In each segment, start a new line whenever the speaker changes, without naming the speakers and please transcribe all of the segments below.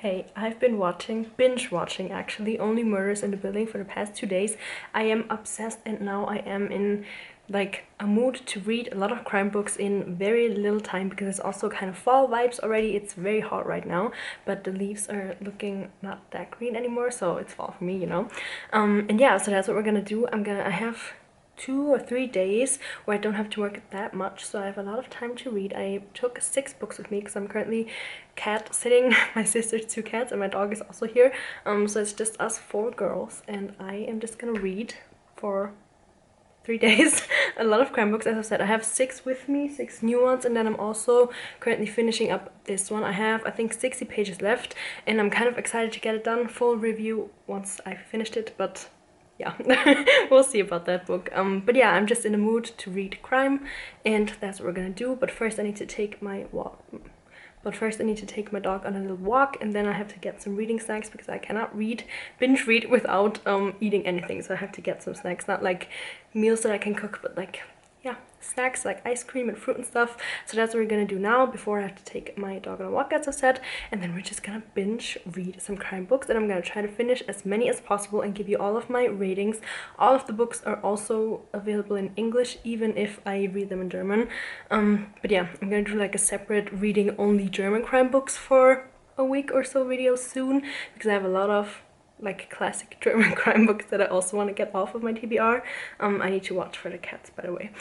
Hey, I've been binge watching actually, Only Murders in the Building for the past 2 days. I am obsessed and now I am in like a mood to read a lot of crime books in very little time because it's also kind of fall vibes already. It's very hot right now, but the leaves are looking not that green anymore, so it's fall for me. And yeah, so that's what we're gonna do. I have 2 or 3 days where I don't have to work that much, so I have a lot of time to read. I took 6 books with me because I'm currently cat sitting my sister's 2 cats and my dog is also here. So it's just us 4 girls and I am just gonna read for 3 days a lot of crime books. As I said, I have 6 with me, 6 new ones, and then I'm also currently finishing up this one. I have, I think, 60 pages left and I'm kind of excited to get it done. Full review once I finished it, but yeah, we'll see about that book. But yeah, I'm just in the mood to read crime and that's what we're gonna do. But first I need to take my dog on a little walk, and then I have to get some reading snacks because I cannot binge read without eating anything. So I have to get some snacks, not like meals that I can cook, but like, yeah, snacks like ice cream and fruit and stuff. So that's what we're gonna do now before I have to take my dog on a walk, as I said, and then we're just gonna binge read some crime books, and I'm gonna try to finish as many as possible and give you all of my ratings. All of the books are also available in English, even if I read them in German. But yeah, I'm gonna do like a separate reading only German crime books for a week or so video soon, because I have a lot of like classic German crime books that I also want to get off of my TBR. I need to watch for the cats, by the way,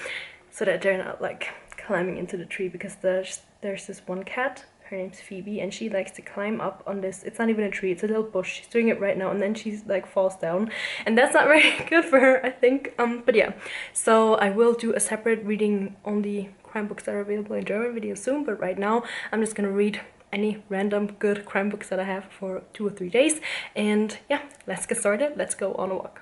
so that they're not like climbing into the tree, because there's this one cat, her name's Phoebe, and she likes to climb up on this, it's not even a tree, it's a little bush. She's doing it right now, and then she's like falls down, and that's not very good for her, I think. But yeah, so I will do a separate reading only crime books that are available in German video soon, but right now I'm just gonna read any random good crime books that I have for 2 or 3 days. And yeah, let's get started. Let's go on a walk.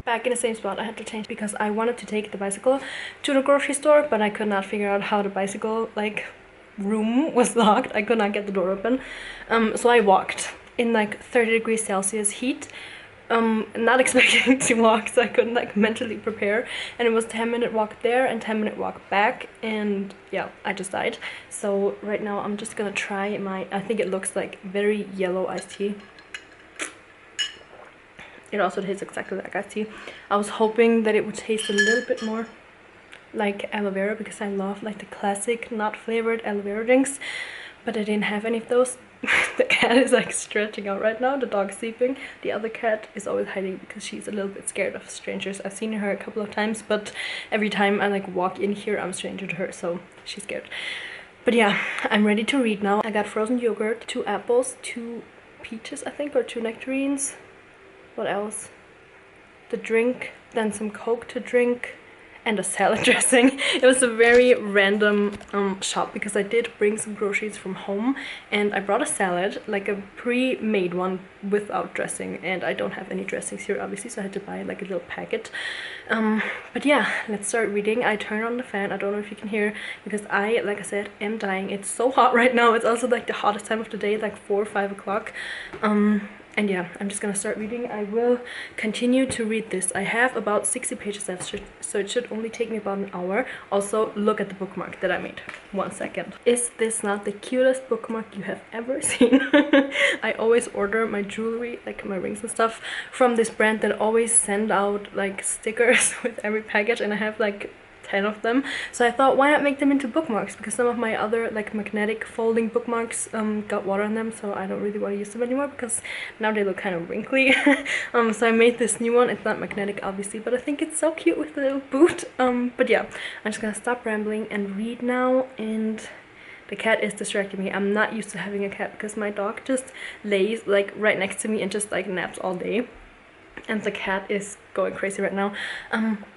Back in the same spot. I had to change because I wanted to take the bicycle to the grocery store, but I could not figure out how the bicycle like room was locked. I could not get the door open, so I walked in like 30 degrees Celsius heat, not expecting to walk, so I couldn't like mentally prepare, and it was 10-minute walk there and 10-minute walk back, and yeah, I just died. So right now I'm just gonna try I think it looks like very yellow iced tea. It also tastes exactly like iced tea. I was hoping that it would taste a little bit more like aloe vera, because I love like the classic not flavored aloe vera drinks, but I didn't have any of those. The cat is like stretching out right now, the dog's sleeping. The other cat is always hiding because she's a little bit scared of strangers. I've seen her a couple of times, but every time I like walk in here I'm a stranger to her, so she's scared. But yeah, I'm ready to read now. I got frozen yogurt, 2 apples, 2 peaches I think, or 2 nectarines. What else? The drink, then some Coke to drink, and a salad dressing. It was a very random shop because I did bring some groceries from home, and I brought a salad, like a pre-made one without dressing, and I don't have any dressings here obviously, so I had to buy like a little packet. But yeah, let's start reading. I turned on the fan. I don't know if you can hear, because I, like I said, am dying. It's so hot right now. It's also like the hottest time of the day, like 4 or 5 o'clock. And yeah, I'm just gonna start reading. I will continue to read this. I have about 60 pages left, so it should only take me about an hour. Also, look at the bookmark that I made. 1 second. Is this not the cutest bookmark you have ever seen? I always order my jewelry, like my rings and stuff, from this brand that always send out like stickers with every package, and I have like 10 of them. So I thought, why not make them into bookmarks, because some of my other like magnetic folding bookmarks got water on them, so I don't really want to use them anymore because now they look kind of wrinkly. So I made this new one. It's not magnetic obviously, but I think it's so cute with the little boot. But yeah, I'm just gonna stop rambling and read now. And the cat is distracting me. I'm not used to having a cat because my dog just lays like right next to me and just like naps all day, and the cat is going crazy right now.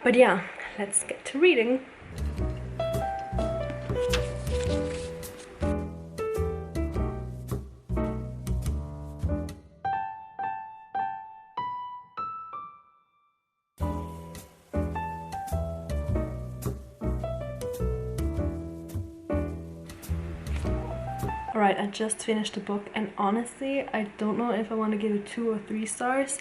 But yeah, let's get to reading. Alright, I just finished the book, and honestly, I don't know if I want to give it 2 or 3 stars.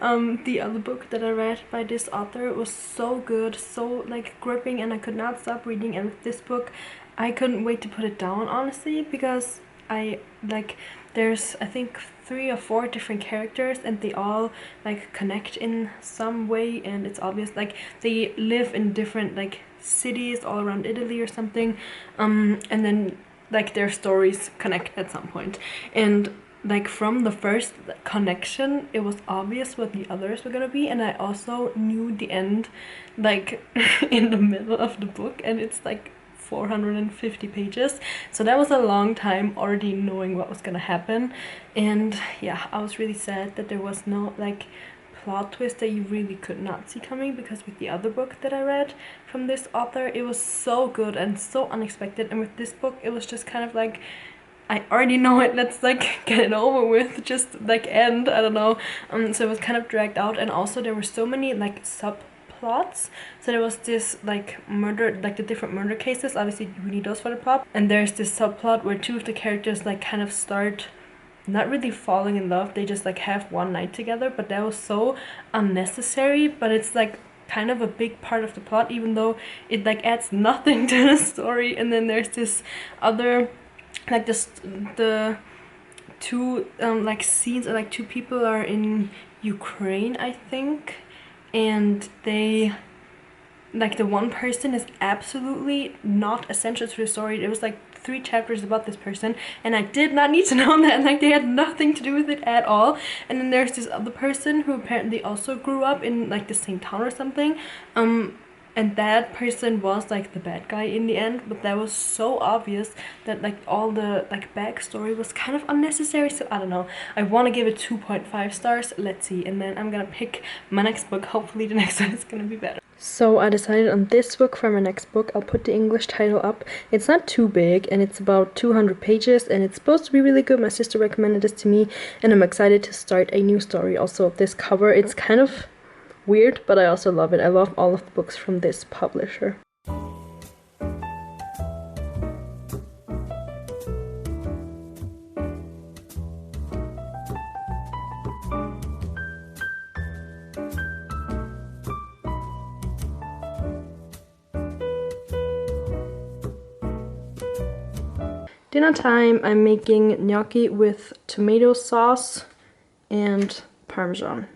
The other book that I read by this author was so good, so like gripping, and I could not stop reading. And with this book, I couldn't wait to put it down, honestly, because I like there's I think 3 or 4 different characters, and they all like connect in some way, and it's obvious like they live in different like cities all around Italy or something, and then like their stories connect at some point. And like from the first connection, it was obvious what the others were gonna be, and I also knew the end like in the middle of the book, and it's like 450 pages, so that was a long time already knowing what was gonna happen. And yeah, I was really sad that there was no like plot twist that you really could not see coming, because with the other book that I read from this author, it was so good and so unexpected, and with this book it was just kind of like, I already know it, let's like get it over with, just like end, I don't know. So it was kind of dragged out, and also there were so many like subplots. So there was this like murder, like the different murder cases, obviously we need those for the plot, and there's this subplot where 2 of the characters like kind of start not really falling in love, they just like have one night together, but that was so unnecessary. But it's like kind of a big part of the plot, even though it like adds nothing to the story. And then there's this other like the 2 like scenes, like 2 people are in Ukraine, I think, and they like the one person is absolutely not essential to the story. It was like 3 chapters about this person, and I did not need to know that. Like they had nothing to do with it at all. And then there's this other person who apparently also grew up in like the same town or something, and that person was like the bad guy in the end, but that was so obvious that like all the like backstory was kind of unnecessary. So I don't know, I want to give it 2.5 stars. Let's see, and then I'm gonna pick my next book. Hopefully the next one is gonna be better. So I decided on this book for my next book. I'll put the English title up. It's not too big, and it's about 200 pages, and it's supposed to be really good. My sister recommended this to me, and I'm excited to start a new story. Also, this cover, it's kind of weird, but I also love it. I love all of the books from this publisher. Dinner time. I'm making gnocchi with tomato sauce and parmesan.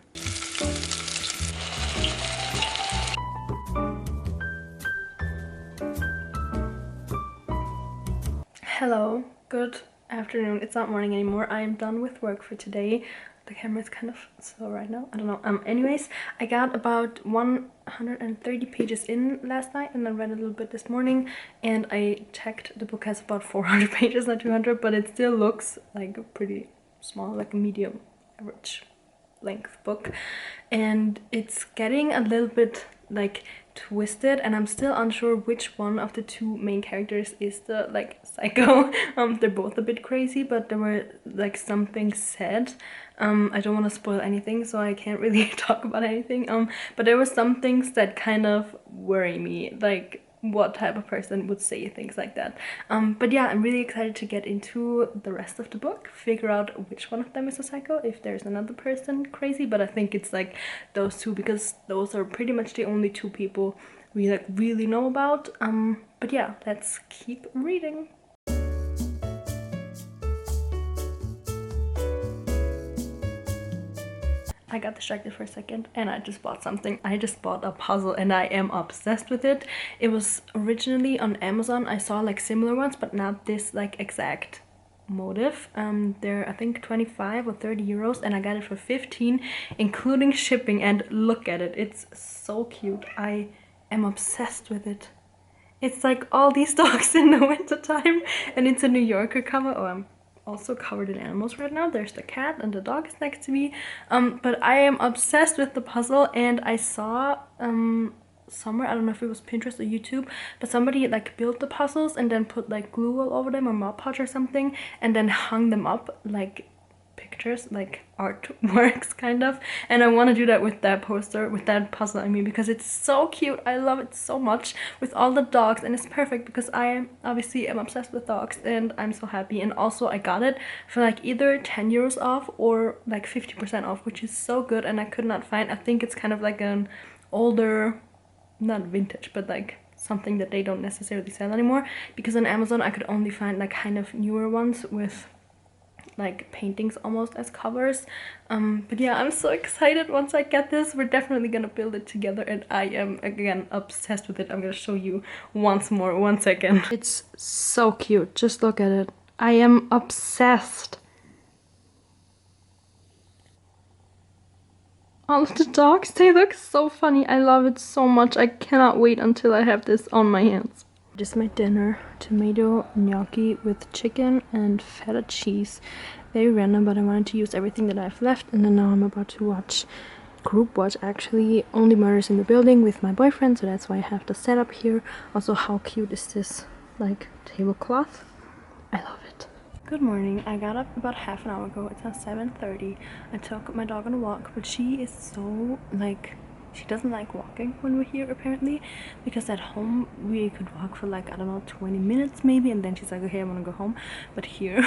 Hello, good afternoon. It's not morning anymore. I am done with work for today. The camera is kind of slow right now. I don't know. Anyways, I got about 130 pages in last night, and I read a little bit this morning, and I checked the book has about 400 pages, not 200, but it still looks like a pretty small, like a medium average length book. And it's getting a little bit like twisted, and I'm still unsure which one of the 2 main characters is the like psycho. They're both a bit crazy, but there were like some things said. I don't want to spoil anything, so I can't really talk about anything. But there were some things that kind of worry me, like what type of person would say things like that. But yeah, I'm really excited to get into the rest of the book, figure out which one of them is a psycho, if there's another person crazy, but I think it's like those 2, because those are pretty much the only 2 people we like really know about. But yeah, let's keep reading. I got distracted for a second and I just bought something. I just bought a puzzle and I am obsessed with it. It was originally on Amazon. I saw like similar ones, but not this like exact motive. They're I think 25 or 30 euros, and I got it for 15 including shipping, and look at it. It's so cute. I am obsessed with it. It's like all these dogs in the winter time, and it's a New Yorker cover. Oh, I'm also covered in animals right now. There's the cat and the dog is next to me. But I am obsessed with the puzzle, and I saw somewhere, I don't know if it was Pinterest or YouTube, but somebody like built the puzzles and then put like glue all over them or Mod Podge or something, and then hung them up like pictures, like artworks kind of, and I want to do that with that poster, with that puzzle, I mean, because it's so cute. I love it so much with all the dogs, and it's perfect because I am obviously am obsessed with dogs, and I'm so happy. And also I got it for like either 10 euros off or like 50% off, which is so good. And I could not find, I think it's kind of like an older, not vintage, but like something that they don't necessarily sell anymore, because on Amazon I could only find like kind of newer ones with like paintings almost as covers. But yeah, I'm so excited. Once I get this, we're definitely gonna build it together, and I am again obsessed with it. I'm gonna show you once more, 1 second. It's so cute, just look at it. I am obsessed. All of the dogs, they look so funny. I love it so much. I cannot wait until I have this on my hands. Just my dinner, tomato gnocchi with chicken and feta cheese. Very random, but I wanted to use everything that I've left. And then now I'm about to group watch actually Only Murders in the Building with my boyfriend, so that's why I have the setup here. Also, how cute is this like tablecloth? I love it. Good morning. I got up about half an hour ago. It's now 7:30. I took my dog on a walk, but she is so like, she doesn't like walking when we're here apparently, because at home we could walk for like, I don't know, 20 minutes maybe, and then she's like, okay, I want to go home. But here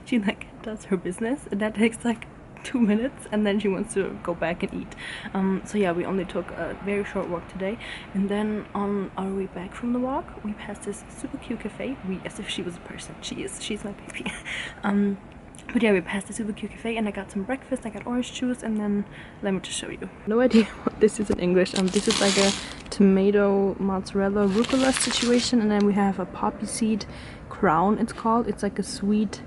she like does her business, and that takes like 2 minutes, and then she wants to go back and eat. So yeah, we only took a very short walk today, and then on our way back from the walk we passed this super cute cafe. We, as if she was a person. She's my baby. But yeah, we passed the super cute cafe, and I got some breakfast. I got orange juice, and then let me just show you. No idea what this is in English. This is like a tomato mozzarella rucola situation, and then we have a poppy seed crown, it's called. It's like a sweet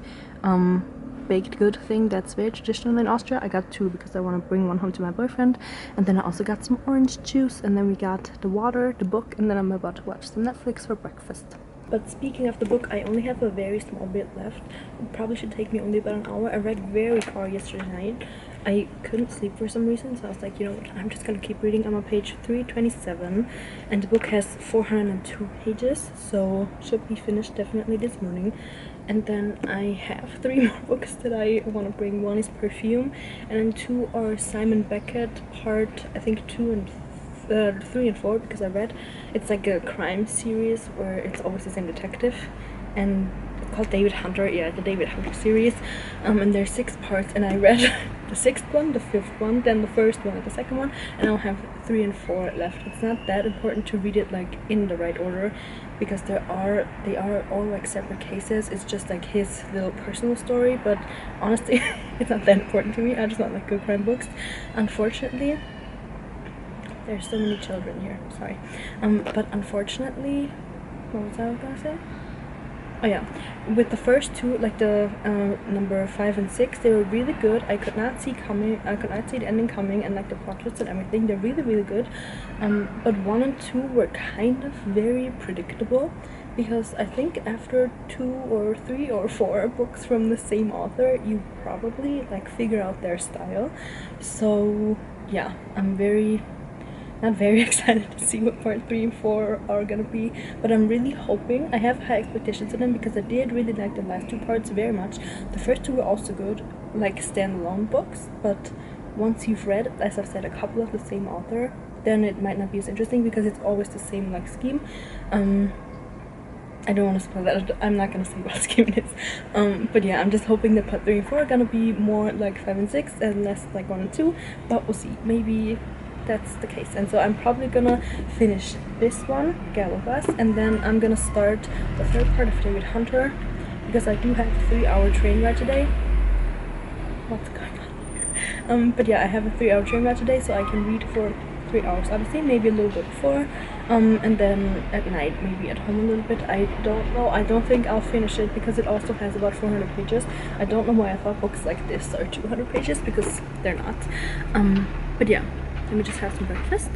baked good thing that's very traditional in Austria. I got 2 because I want to bring one home to my boyfriend, and then I also got some orange juice, and then we got the water, the book, and then I'm about to watch some Netflix for breakfast. But speaking of the book, I only have a very small bit left. It probably should take me only about an hour. I read very far yesterday night. I couldn't sleep for some reason, so I was like, you know what, I'm just gonna keep reading. I'm on page 327, and the book has 402 pages, so should be finished definitely this morning. And then I have 3 more books that I want to bring. One is Perfume, and then 2 are Simon Beckett, part I think 2 and 3 and 4, because I read it's like a crime series where it's always the same detective, and it's called David Hunter. Yeah, the David Hunter series. And there's 6 parts, and I read the 6th one, the 5th one, then the 1st one, and the 2nd one, and I'll have 3 and 4 left. It's not that important to read it like in the right order, because they are all like separate cases. It's just like his little personal story, but honestly it's not that important to me. I just want like good crime books. Unfortunately, there's so many children here, sorry. But unfortunately, what was I gonna say? Oh yeah, with the first 2, like the number 5 and 6, they were really good. I could not see the ending coming, and like the plot twists and everything, they're really, really good. But 1 and 2 were kind of very predictable, because I think after 2 or 3 or 4 books from the same author, you probably like figure out their style. So yeah, I'm not very excited to see what part 3 and 4 are gonna be, but I'm really hoping. I have high expectations of them because I did really like the last 2 parts very much. The first 2 were also good, like standalone books, but once you've read, as I've said, a couple of the same author, then it might not be as interesting because it's always the same like scheme. I don't want to spoil that. I'm not gonna say what scheme it is. But yeah, I'm just hoping that part 3 and 4 are gonna be more like 5 and 6 and less like 1 and 2, but we'll see. Maybe that's the case. And so I'm probably gonna finish this one, Gal of Us, and then I'm gonna start the 3rd part of David Hunter, because I do have a 3-hour train ride today. What's going on here? But yeah, I have a 3-hour train ride today, so I can read for 3 hours, obviously, maybe a little bit before, and then at night maybe at home a little bit. I don't know. I don't think I'll finish it because it also has about 400 pages. I don't know why I thought books like this are 200 pages, because they're not. But yeah, let me just have some breakfast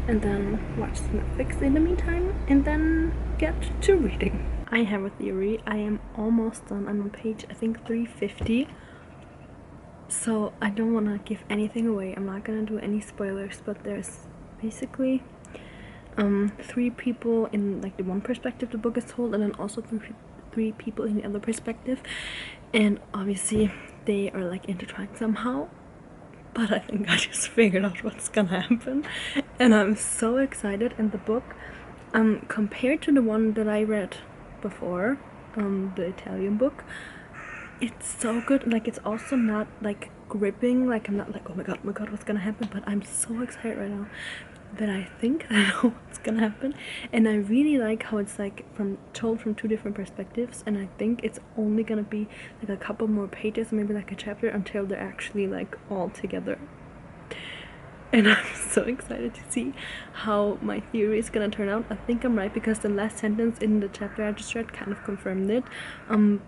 and then watch some Netflix in the meantime, and then get to reading. I have a theory. I am almost done. I'm on page, I think, 350. So I don't want to give anything away. I'm not gonna do any spoilers, but there's basically 3 people in like the one perspective the book is told, and then also 3 people in the other perspective. And obviously they are like intertwined somehow, but I think I just figured out what's gonna happen, and I'm so excited. And the book, compared to the one that I read before, the Italian book, it's so good. Like, it's also not like gripping, like I'm not like, oh my god, what's gonna happen, but I'm so excited right now that I think I know what's gonna happen. And I really like how it's like told from two different perspectives, and I think it's only gonna be like a couple more pages, maybe like a chapter, until they're actually like all together. And I'm so excited to see how my theory is gonna turn out. I think I'm right, because the last sentence in the chapter I just read kind of confirmed it.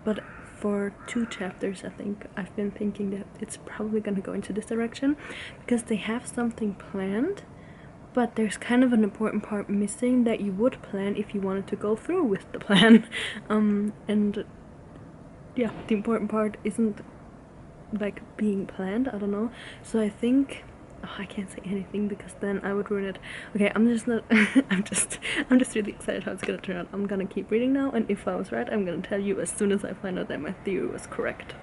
But for 2 chapters, I think I've been thinking that it's probably gonna go into this direction, because they have something planned, but there's kind of an important part missing that you would plan if you wanted to go through with the plan. And yeah, the important part isn't like being planned, I don't know. So I think, oh, I can't say anything because then I would ruin it. Okay, I'm just not I'm just really excited how it's gonna turn out. I'm gonna keep reading now, and if I was right, I'm gonna tell you as soon as I find out that my theory was correct.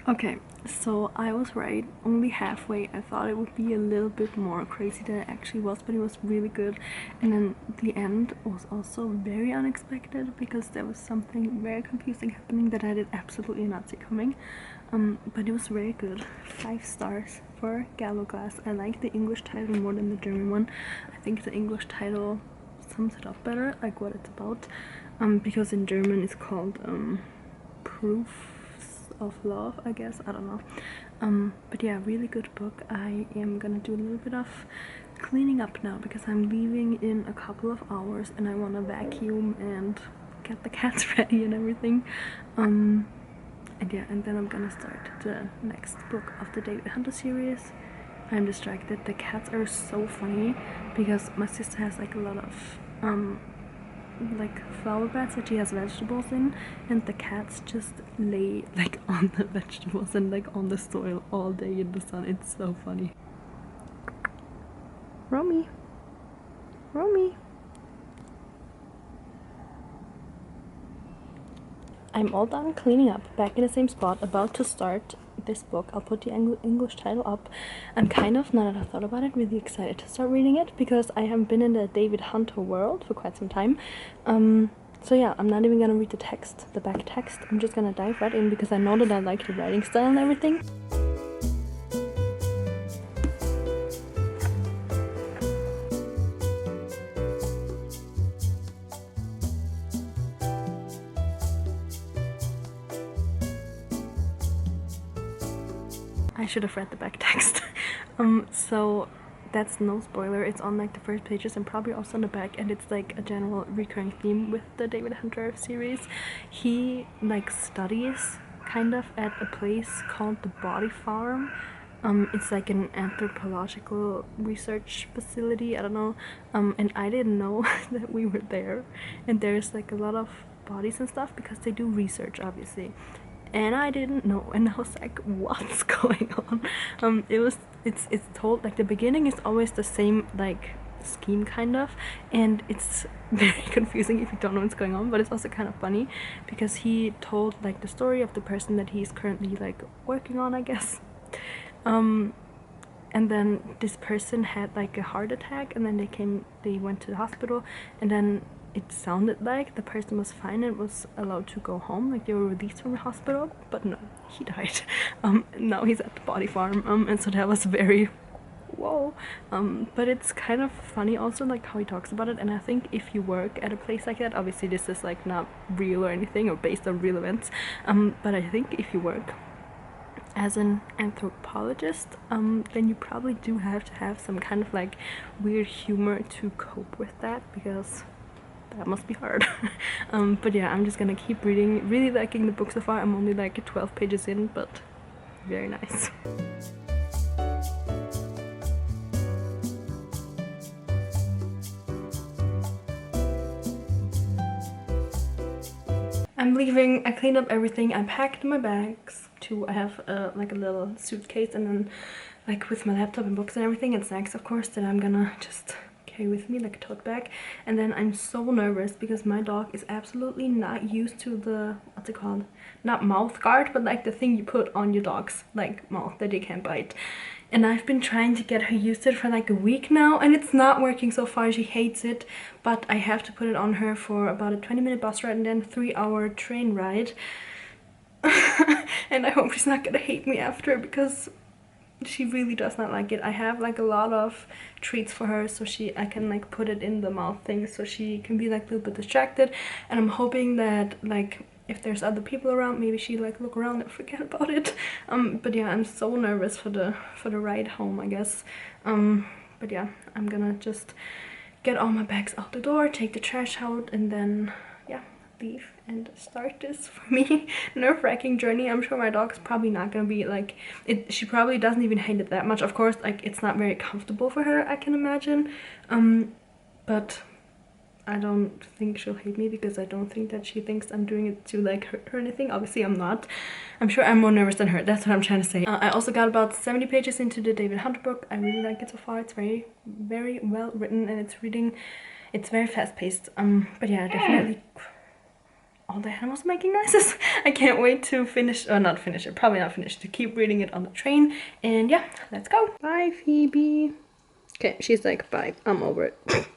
Okay, so I was right only halfway. I thought it would be a little bit more crazy than it actually was, but it was really good. And then the end was also very unexpected, because there was something very confusing happening that I did absolutely not see coming. But it was very good. 5 stars for Gallo Glass. I like the English title more than the German one. I think the English title sums it up better, like what it's about, because in German it's called Proof of Love, I guess, I don't know. But yeah, really good book. I am gonna do a little bit of cleaning up now, because I'm leaving in a couple of hours and I want to vacuum and get the cats ready and everything. And yeah, and then I'm gonna start the next book of the David Hunter series. I'm distracted. The cats are so funny, because my sister has like a lot of like flower beds that she has vegetables in, and the cats just lay like on the vegetables and like on the soil all day in the sun. It's so funny. Romy. I'm all done cleaning up, back in the same spot, about to start this book. I'll put the English title up. I'm kind of, now that I thought about it, really excited to start reading it, because I haven't been in the David Hunter world for quite some time. So yeah, I'm not even gonna read the text, the back text. I'm just gonna dive right in, because I know that I like the writing style and everything. I should have read the back text. So that's no spoiler. It's on like the first pages and probably also on the back, and it's like a general recurring theme with the David Hunter series. He like studies kind of at a place called the Body Farm. It's like an anthropological research facility, I don't know, and I didn't know that we were there, and there's like a lot of bodies and stuff, because they do research obviously. And I didn't know, and I was like, what's going on? It's told, like, the beginning is always the same like scheme kind of, and it's very confusing if you don't know what's going on, but it's also kind of funny, because he told like the story of the person that he's currently like working on, I guess. And then this person had like a heart attack, and then they went to the hospital, and then it sounded like the person was fine and was allowed to go home, like they were released from the hospital, but no, he died. Now he's at the Body Farm, and so that was very whoa. But it's kind of funny also, like how he talks about it, and I think if you work at a place like that, obviously this is like not real or anything or based on real events, but I think if you work as an anthropologist, then you probably do have to have some kind of like weird humor to cope with that, because that must be hard. But yeah, I'm just gonna keep reading. Really liking the book so far. I'm only like 12 pages in, but very nice. I'm leaving. I cleaned up everything. I packed my bags too. I have like a little suitcase, and then like with my laptop and books and everything, and snacks of course, that I'm gonna just carry with me like a tote bag. And then I'm so nervous because my dog is absolutely not used to the, what's it called, not mouth guard, but like the thing you put on your dog's like mouth that they can't bite. And I've been trying to get her used to it for like a week now, and it's not working so far. She hates it, but I have to put it on her for about a 20-minute bus ride and then 3-hour train ride. And I hope she's not gonna hate me after, because she really does not like it. I have like a lot of treats for her, so I can like put it in the mouth thing so she can be like a little bit distracted. And I'm hoping that like if there's other people around, maybe she like look around and forget about it. But yeah, I'm so nervous for the ride home, I guess. But yeah, I'm gonna just get all my bags out the door, take the trash out, and then yeah, leave and start this for me nerve-wracking journey. I'm sure my dog's probably not gonna be like it. She probably doesn't even hate it that much. Of course, like it's not very comfortable for her, I can imagine. But I don't think she'll hate me, because I don't think that she thinks I'm doing it to like hurt her or anything. Obviously I'm not. I'm sure I'm more nervous than her. That's what I'm trying to say. I also got about 70 pages into the David Hunter book. I really like it so far. It's very, very well written, and it's very fast-paced. But yeah, definitely all the animals making noises. I can't wait to finish, or not finish it, probably not finish, to keep reading it on the train. And yeah, let's go. Bye, Phoebe. Okay, she's like, bye, I'm over it.